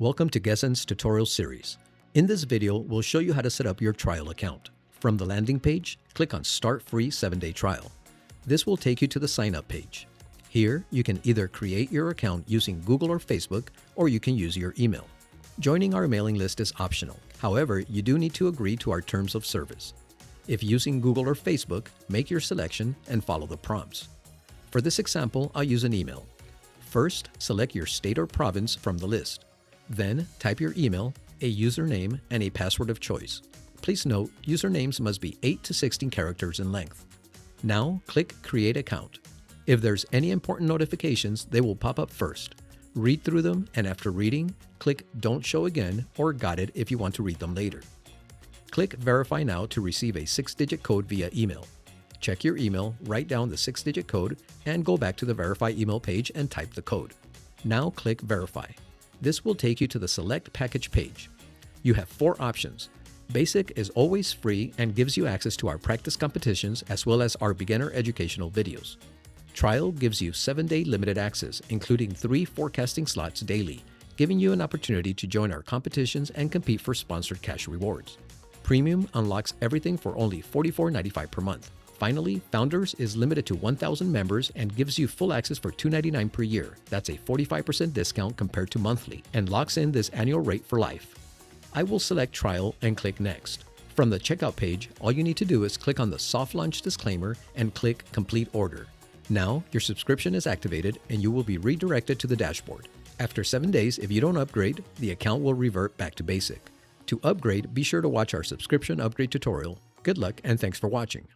Welcome to Guezzin's tutorial series. In this video, we'll show you how to set up your trial account. From the landing page, click on Start Free 7-Day Trial. This will take you to the sign up page. Here, you can either create your account using Google or Facebook, or you can use your email. Joining our mailing list is optional. However, you do need to agree to our terms of service. If using Google or Facebook, make your selection and follow the prompts. For this example, I'll use an email. First, select your state or province from the list. Then, type your email, a username, and a password of choice. Please note, usernames must be 8 to 16 characters in length. Now, click Create Account. If there's any important notifications, they will pop up first. Read through them, and after reading, click Don't Show Again or Got It if you want to read them later. Click Verify Now to receive a 6-digit code via email. Check your email, write down the 6-digit code, and go back to the Verify email page and type the code. Now click Verify. This will take you to the Select Package page. You have 4 options. Basic is always free and gives you access to our practice competitions as well as our beginner educational videos. Trial gives you 7-day limited access, including 3 forecasting slots daily, giving you an opportunity to join our competitions and compete for sponsored cash rewards. Premium unlocks everything for only $44.95 per month. Finally, Founders is limited to 1,000 members and gives you full access for $299 per year. That's a 45% discount compared to monthly and locks in this annual rate for life. I will select Trial and click Next. From the checkout page, all you need to do is click on the soft launch disclaimer and click Complete Order. Now, your subscription is activated and you will be redirected to the dashboard. After 7 days, if you don't upgrade, the account will revert back to basic. To upgrade, be sure to watch our subscription upgrade tutorial. Good luck and thanks for watching.